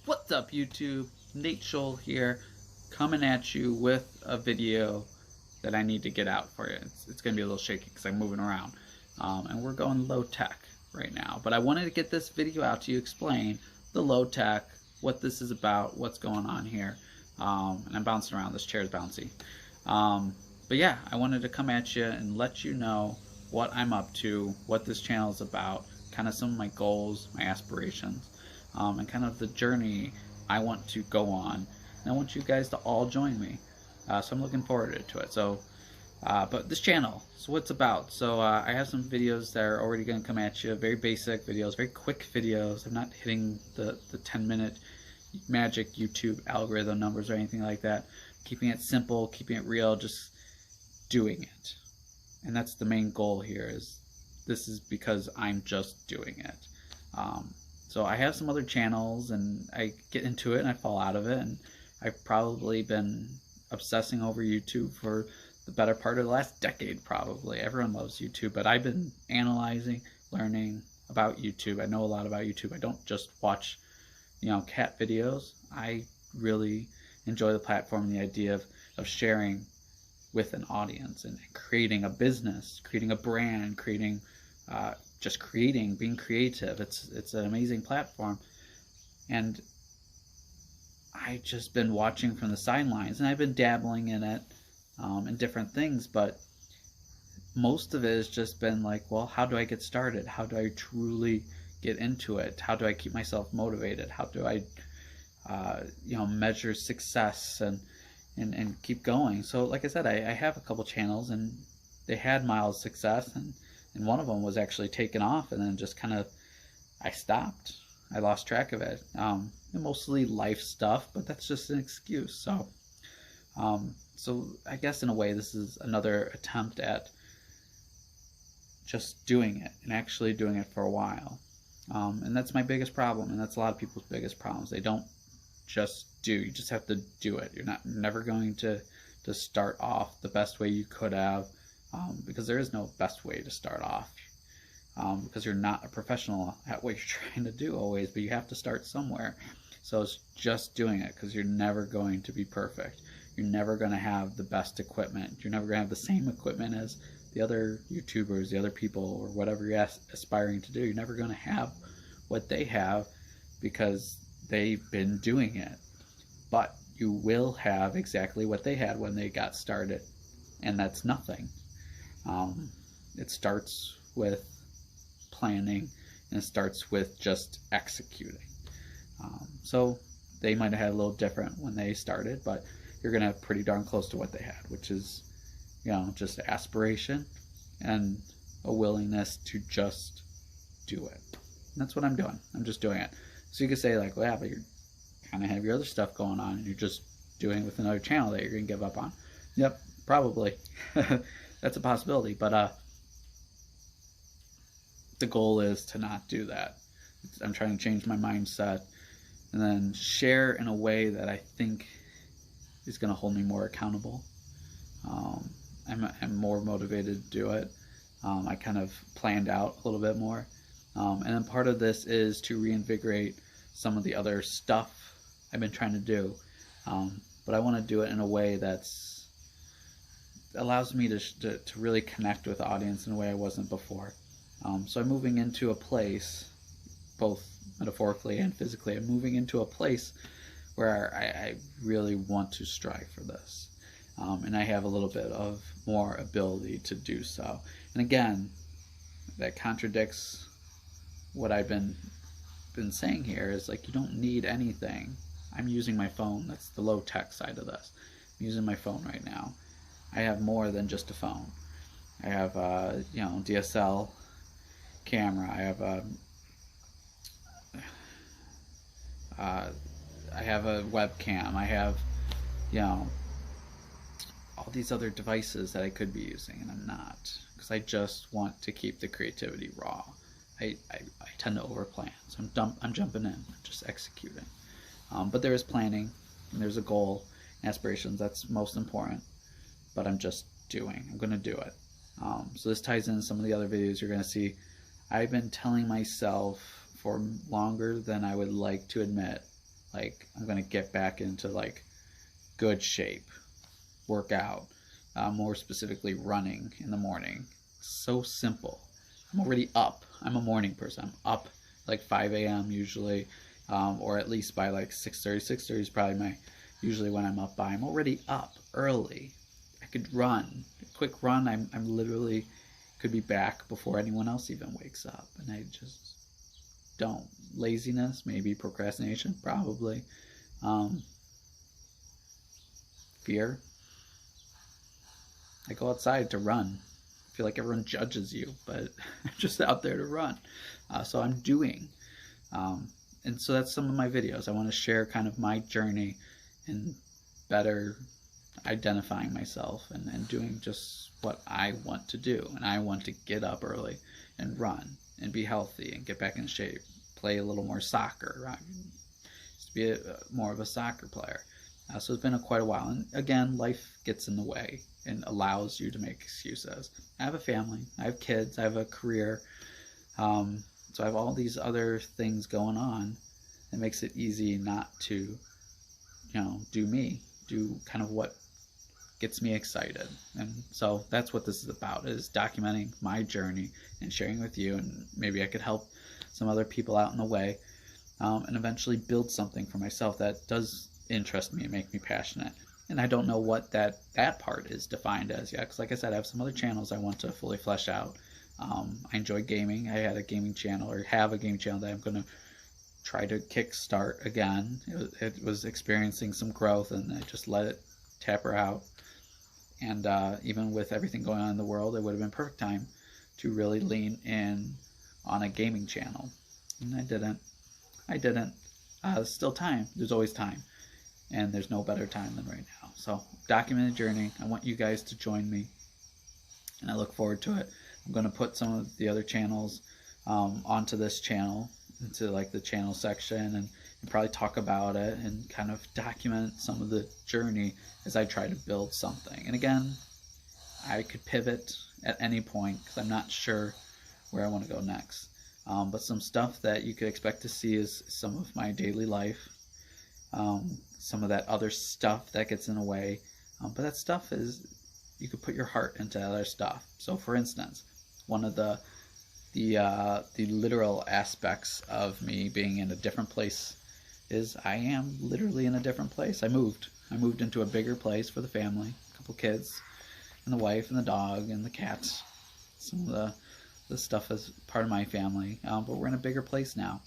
What's up, YouTube? Nate Scholl here, coming at you with a video that I need to get out for you. It's going to be a little shaky because I'm moving around. And we're going low tech right now. But I wanted to get this video out to you, explain the low tech, what this is about, what's going on here. And I'm bouncing around. This chair is bouncy. But yeah, I wanted to come at you and let you know what I'm up to, what this channel is about, kind of some of my goals, my aspirations. And kind of the journey I want to go on. And I want you guys to all join me. So I'm looking forward to it. So, but this channel, so what's about? So I have some videos that are already going to come at you. Very basic videos, very quick videos. I'm not hitting the 10-minute magic YouTube algorithm numbers or anything like that. Keeping it simple, keeping it real, just doing it. And that's the main goal here. Is this is because I'm just doing it. So I have some other channels and I get into it and I fall out of it, and I've probably been obsessing over YouTube for the better part of the last decade probably. Everyone loves YouTube, but I've been analyzing, learning about YouTube. I know a lot about YouTube. I don't just watch, cat videos. I really enjoy the platform and the idea of sharing with an audience and creating a business, creating a brand, creating just creating, being creative. It's an amazing platform, and I've just been watching from the sidelines, and I've been dabbling in it, in different things, but most of it has just been like, well, how do I get started? How do I truly get into it? How do I keep myself motivated? How do I, measure success and keep going? So like I said, I have a couple channels, and they had mild success, and one of them was actually taken off, and then just kind of, I stopped. I lost track of it. Mostly life stuff, but that's just an excuse. So, so I guess in a way, this is another attempt at just doing it and actually doing it for a while. And that's my biggest problem, and that's a lot of people's biggest problems. They don't just do. You just have to do it. You're never going to start off the best way you could have. Because there is no best way to start off, because you're not a professional at what you're trying to do always, but you have to start somewhere. So it's just doing it, because you're never going to be perfect. You're never going to have the best equipment. You're never going to have the same equipment as the other YouTubers, the other people, or whatever you're aspiring to do. You're never going to have what they have because they've been doing it. But you will have exactly what they had when they got started, and that's nothing. It starts with planning, and it starts with just executing. So they might have had a little different when they started, but you're going to have pretty darn close to what they had, which is, just aspiration and a willingness to just do it. And that's what I'm doing. I'm just doing it. So you could say like, well, yeah, but you kind of have your other stuff going on, and you're just doing it with another channel that you're going to give up on. Yep, probably. That's a possibility, but the goal is to not do that. I'm trying to change my mindset and then share in a way that I think is going to hold me more accountable. I'm more motivated to do it. I kind of planned out a little bit more. And then part of this is to reinvigorate some of the other stuff I've been trying to do. But I want to do it in a way that's allows me to really connect with the audience in a way I wasn't before. So I'm moving into a place, both metaphorically and physically, I'm moving into a place where I really want to strive for this. And I have a little bit of more ability to do so. And again, that contradicts what I've been saying here, is like, you don't need anything. I'm using my phone. That's the low tech side of this. I'm using my phone right now. I have more than just a phone. I have DSL camera. I have a webcam. I have all these other devices that I could be using, and I'm not, because I just want to keep the creativity raw. I tend to overplan, so I'm jumping in, I'm just executing. But there is planning, and there's a goal, and aspirations. That's most important. But I'm just doing. I'm going to do it. So this ties in some of the other videos you're going to see. I've been telling myself for longer than I would like to admit, like I'm gonna get back into like good shape, work out, more specifically running in the morning. So simple. I'm already up. I'm a morning person. I'm up like 5 a.m. usually, or at least by like 6:30. 6:30 is probably my usually when I'm up by. I'm already up early. I could run a quick run. I'm literally could be back before anyone else even wakes up, and I just don't. Laziness, maybe procrastination, probably. Fear. I go outside to run. I feel like everyone judges you, but I'm just out there to run. So I'm doing. And so that's some of my videos. I want to share kind of my journey and better identifying myself and doing just what I want to do. And I want to get up early and run and be healthy and get back in shape. Play a little more soccer. I used to be more of a soccer player. So it's been quite a while. And again, life gets in the way and allows you to make excuses. I have a family. I have kids. I have a career. So I have all these other things going on. It makes it easy not to, do me, do kind of what gets me excited. And so that's what this is about, is documenting my journey and sharing with you, and maybe I could help some other people out in the way, and eventually build something for myself that does interest me and make me passionate. And I don't know what that part is defined as yet, because like I said, I have some other channels I want to fully flesh out. I enjoy gaming. I had a gaming channel, or have a gaming channel that I'm going to try to kickstart again. It was experiencing some growth, and I just let it taper out. And even with everything going on in the world, it would have been perfect time to really lean in on a gaming channel. And I didn't. There's still time. There's always time. And there's no better time than right now. So, documented journey. I want you guys to join me, and I look forward to it. I'm going to put some of the other channels onto this channel, into like the channel section, and probably talk about it and kind of document some of the journey as I try to build something. And again, I could pivot at any point because I'm not sure where I want to go next. But some stuff that you could expect to see is some of my daily life, some of that other stuff that gets in the way. But that stuff is, you could put your heart into other stuff. So for instance, one of the literal aspects of me being in a different place is I am literally in a different place. I moved into a bigger place for the family, a couple kids, and the wife, and the dog, and the cats. Some of the stuff is part of my family, but we're in a bigger place now.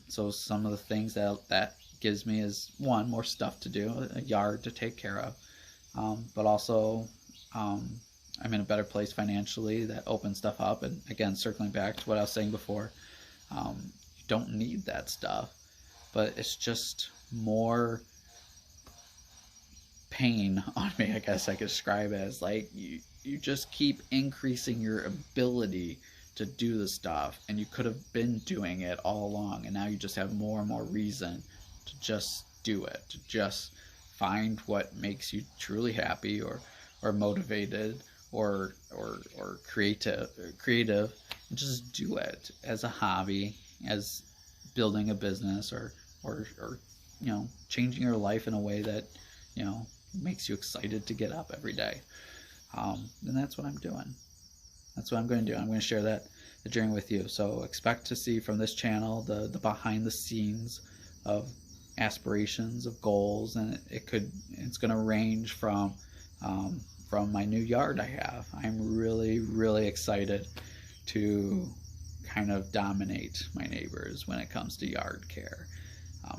So some of the things that gives me is, one, more stuff to do, a yard to take care of, but also I'm in a better place financially. That opens stuff up. And again, circling back to what I was saying before, you don't need that stuff, but it's just more pain on me, I guess I could describe it as. Like, you just keep increasing your ability to do the stuff, and you could have been doing it all along, and now you just have more and more reason to just do it, to just find what makes you truly happy or motivated or creative, and just do it as a hobby, as building a business, or changing your life in a way that makes you excited to get up every day. And that's what I'm doing. That's what I'm going to do. I'm going to share the journey with you. So expect to see from this channel the behind the scenes of aspirations, of goals, and it's going to range from my new yard I have. I'm really, really excited to kind of dominate my neighbors when it comes to yard care.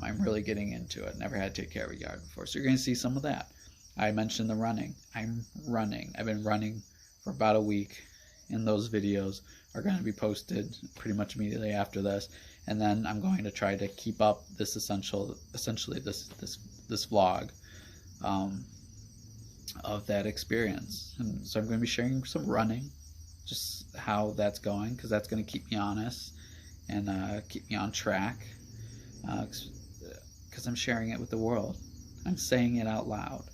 I'm really getting into it. Never had to take care of a yard before. So you're going to see some of that. I mentioned the running. I'm running. I've been running for about a week, and those videos are going to be posted pretty much immediately after this. And then I'm going to try to keep up this essentially this vlog of that experience. And so I'm going to be sharing some running, just how that's going, because that's going to keep me honest and keep me on track, because I'm sharing it with the world. I'm saying it out loud.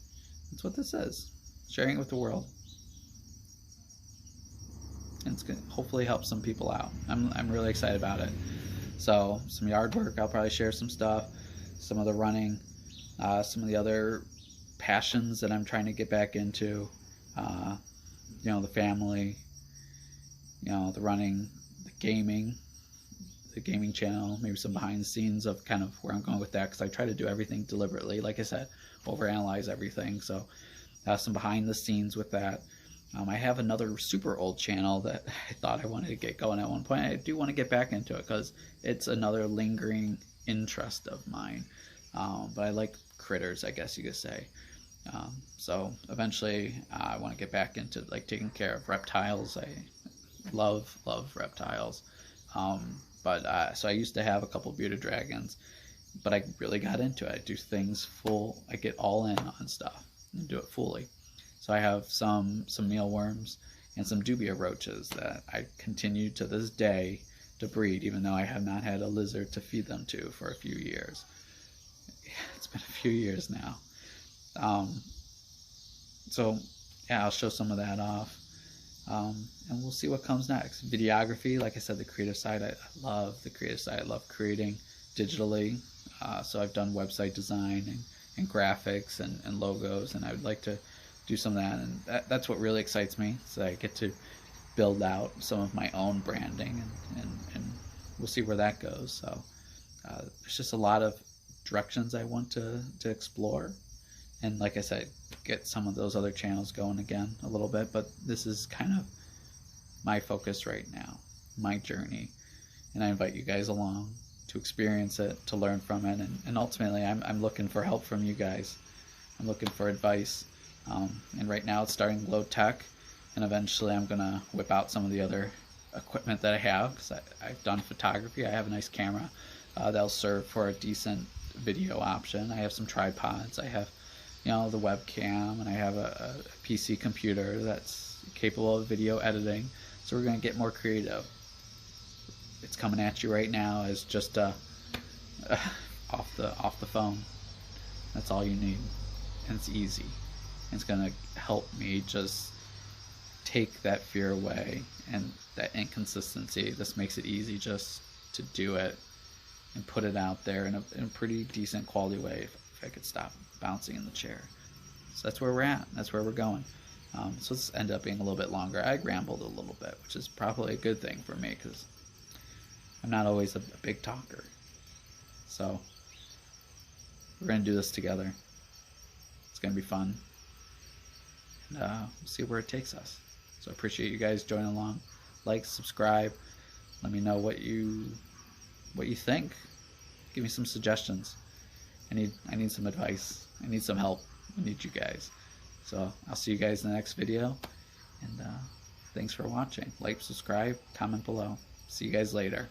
That's what this is, sharing it with the world. And it's going to hopefully help some people out. I'm really excited about it. So some yard work, I'll probably share some stuff. some of the running, some of the other passions that I'm trying to get back into, you know, the family, you know, the running, the gaming channel, maybe some behind the scenes of kind of where I'm going with that, because I try to do everything deliberately, like I said, overanalyze everything. So some behind the scenes with that. I have another super old channel that I thought I wanted to get going at one point. I do want to get back into it because it's another lingering interest of mine. But I like critters, I guess you could say. So eventually I want to get back into like taking care of reptiles. I love reptiles. So I used to have a couple bearded dragons, but I really got into it. I do things full. I get all in on stuff and do it fully. So I have some mealworms and some dubia roaches that I continue to this day to breed, even though I have not had a lizard to feed them to for a few years. Yeah, it's been a few years now. So yeah, I'll show some of that off. And we'll see what comes next. Videography, like I said, the creative side, I love the creative side. I love creating digitally. So I've done website design and graphics and logos, and I would like to do some of that. And that's what really excites me, so I get to build out some of my own branding, and we'll see where that goes. So there's just a lot of directions I want to explore. And like I said, get some of those other channels going again a little bit, but this is kind of my focus right now, my journey, and I invite you guys along to experience it, to learn from it, and ultimately I'm looking for help from you guys. I'm looking for advice, and right now it's starting low tech, and eventually I'm gonna whip out some of the other equipment that I have, because I've done photography. I have a nice camera that'll serve for a decent video option. I have some tripods, I have, you know, the webcam, and I have a PC computer that's capable of video editing. So we're going to get more creative. It's coming at you right now as just off the phone. That's all you need, and it's easy. And it's going to help me just take that fear away and that inconsistency. This makes it easy just to do it and put it out there in a pretty decent quality way. If I could stop bouncing in the chair. So that's where we're at. That's where we're going. So this ended up being a little bit longer. I rambled a little bit, which is probably a good thing for me because I'm not always a big talker. So we're going to do this together. It's going to be fun. And we'll see where it takes us. So I appreciate you guys joining along. Like, subscribe. Let me know what you think. Give me some suggestions. I need some advice. I need some help. I need you guys. So I'll see you guys in the next video. And thanks for watching. Like, subscribe, comment below. See you guys later.